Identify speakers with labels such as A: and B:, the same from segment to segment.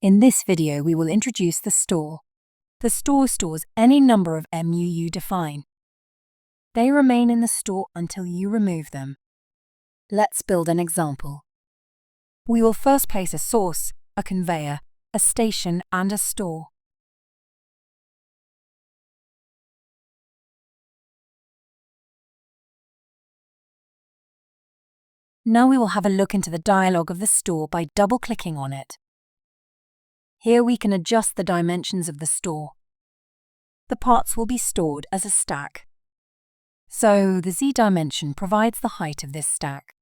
A: In this video, we will introduce the store. The store stores any number of MU you define. They remain in the store until you remove them. Let's build an example. We will first place a source, a conveyor, a station, and a store. Now we will have a look into the dialog of the store by double-clicking on it. Here we can adjust the dimensions of the store. The parts will be stored as a stack. So the Z dimension provides the height of this stack.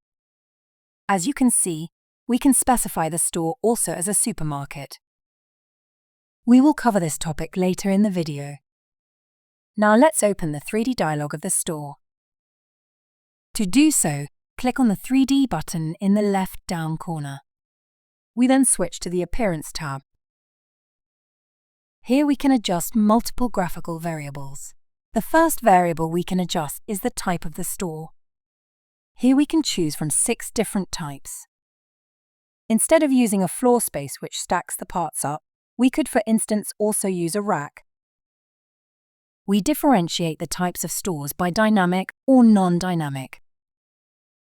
A: As you can see, we can specify the store also as a supermarket. We will cover this topic later in the video. Now let's open the 3D dialog of the store. To do so, click on the 3D button in the left down corner. We then switch to the Appearance tab. Here we can adjust multiple graphical variables. The first variable we can adjust is the type of the store. Here we can choose from 6 different types. Instead of using a floor space which stacks the parts up, we could for instance also use a rack. We differentiate the types of stores by dynamic or non-dynamic.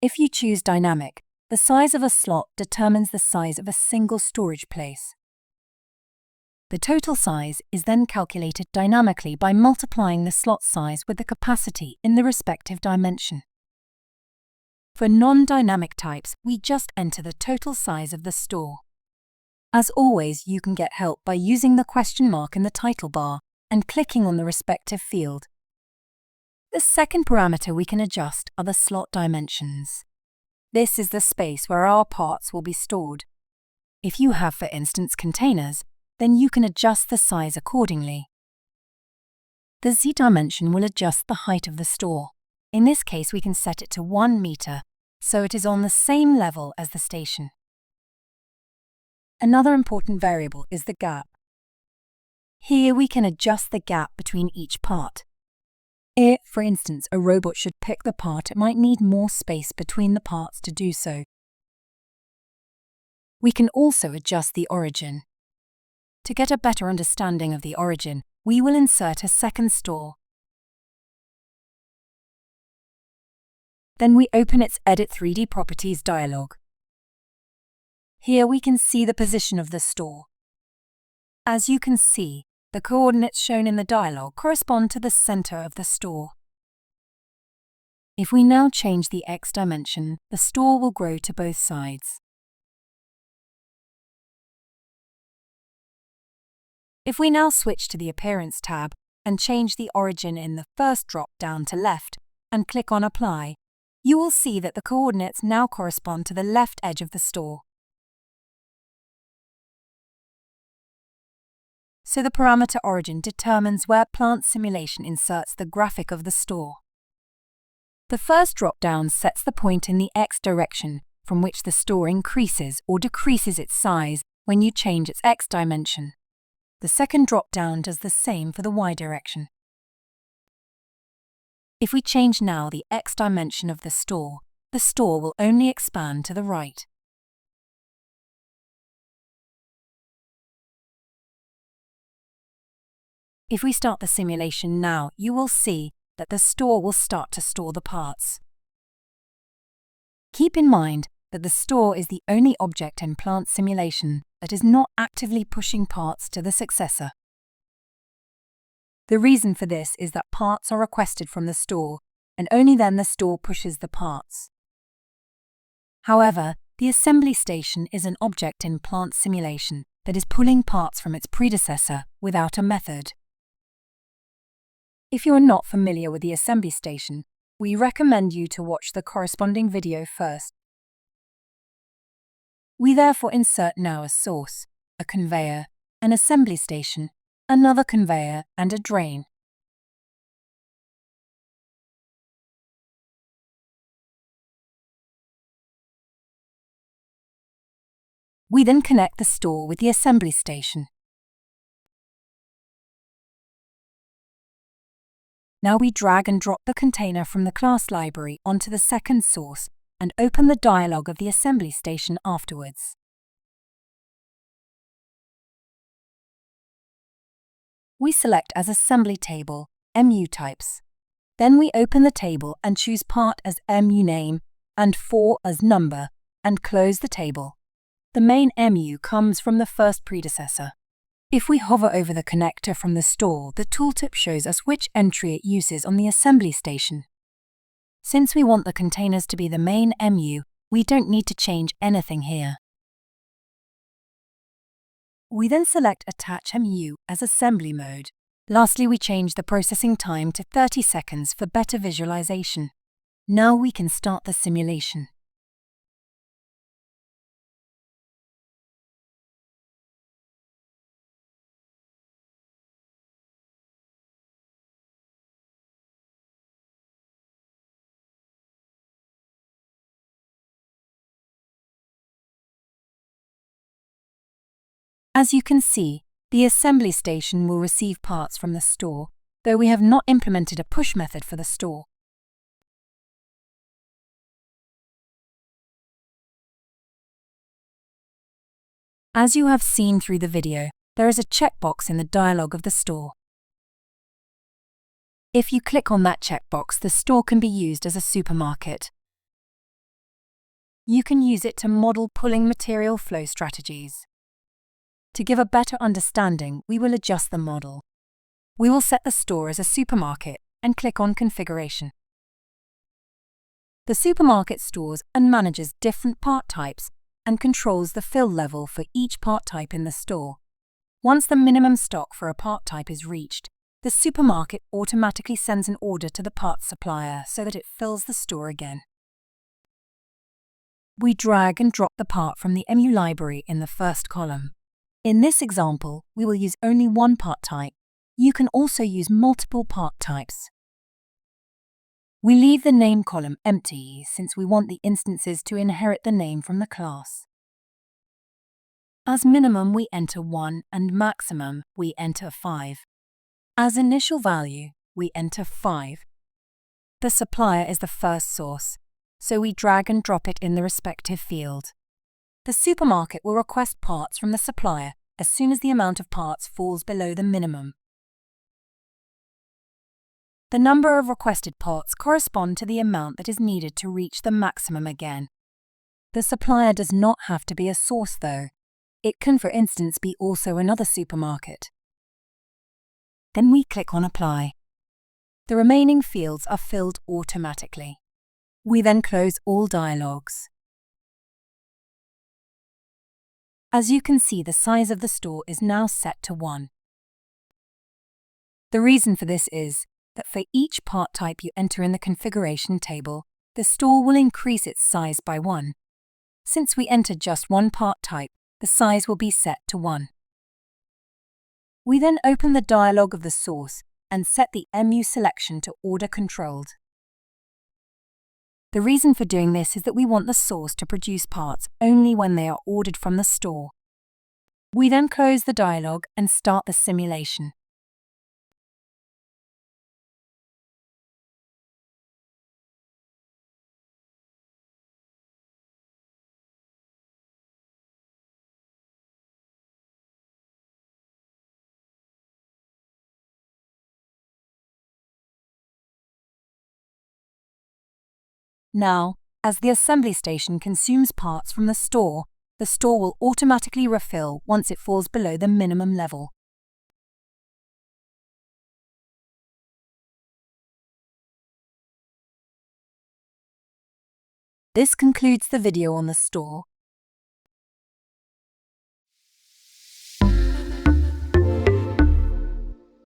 A: If you choose dynamic, the size of a slot determines the size of a single storage place. The total size is then calculated dynamically by multiplying the slot size with the capacity in the respective dimension. For non-dynamic types, we just enter the total size of the store. As always, you can get help by using the question mark in the title bar and clicking on the respective field. The second parameter we can adjust are the slot dimensions. This is the space where our parts will be stored. If you have, for instance, containers, then you can adjust the size accordingly. The Z dimension will adjust the height of the store. In this case, we can set it to 1 meter, so it is on the same level as the station. Another important variable is the gap. Here we can adjust the gap between each part. If, for instance, a robot should pick the part, it might need more space between the parts to do so. We can also adjust the origin. To get a better understanding of the origin, we will insert a second store. Then we open its Edit 3D Properties dialog. Here we can see the position of the store. As you can see, the coordinates shown in the dialog correspond to the center of the store. If we now change the X dimension, the store will grow to both sides. If we now switch to the Appearance tab and change the origin in the first drop-down to left and click on Apply, you will see that the coordinates now correspond to the left edge of the store. So the parameter origin determines where Plant Simulation inserts the graphic of the store. The first drop-down sets the point in the X direction from which the store increases or decreases its size when you change its X dimension. The second drop-down does the same for the Y direction. If we change now the X dimension of the store will only expand to the right. If we start the simulation now, you will see that the store will start to store the parts. Keep in mind that the store is the only object in Plant Simulation that is not actively pushing parts to the successor. The reason for this is that parts are requested from the store, and only then the store pushes the parts. However, the assembly station is an object in Plant Simulation that is pulling parts from its predecessor without a method. If you are not familiar with the assembly station, we recommend you to watch the corresponding video first. We therefore insert now a source, a conveyor, an assembly station, another conveyor, and a drain. We then connect the store with the assembly station. Now we drag and drop the container from the class library onto the second source and open the dialog of the assembly station afterwards. We select as Assembly Table, MU Types. Then we open the table and choose Part as MU Name and 4 as Number, and close the table. The main MU comes from the first predecessor. If we hover over the connector from the store, the tooltip shows us which entry it uses on the assembly station. Since we want the containers to be the main MU, we don't need to change anything here. We then select Attach MU as Assembly Mode. Lastly, we change the processing time to 30 seconds for better visualization. Now we can start the simulation. As you can see, the assembly station will receive parts from the store, though we have not implemented a push method for the store. As you have seen through the video, there is a checkbox in the dialog of the store. If you click on that checkbox, the store can be used as a supermarket. You can use it to model pulling material flow strategies. To give a better understanding, we will adjust the model. We will set the store as a supermarket and click on Configuration. The supermarket stores and manages different part types and controls the fill level for each part type in the store. Once the minimum stock for a part type is reached, the supermarket automatically sends an order to the parts supplier so that it fills the store again. We drag and drop the part from the MU library in the first column. In this example, we will use only one part type. You can also use multiple part types. We leave the name column empty since we want the instances to inherit the name from the class. As minimum, we enter 1 and maximum, we enter 5. As initial value, we enter 5. The supplier is the first source, so we drag and drop it in the respective field. The supermarket will request parts from the supplier as soon as the amount of parts falls below the minimum. The number of requested parts correspond to the amount that is needed to reach the maximum again. The supplier does not have to be a source though. It can, for instance, be also another supermarket. Then we click on Apply. The remaining fields are filled automatically. We then close all dialogues. As you can see, the size of the store is now set to 1. The reason for this is that for each part type you enter in the configuration table, the store will increase its size by 1. Since we entered just one part type, the size will be set to 1. We then open the dialog of the source and set the MU selection to Order Controlled. The reason for doing this is that we want the source to produce parts only when they are ordered from the store. We then close the dialog and start the simulation. Now, as the assembly station consumes parts from the store will automatically refill once it falls below the minimum level. This concludes the video on the store.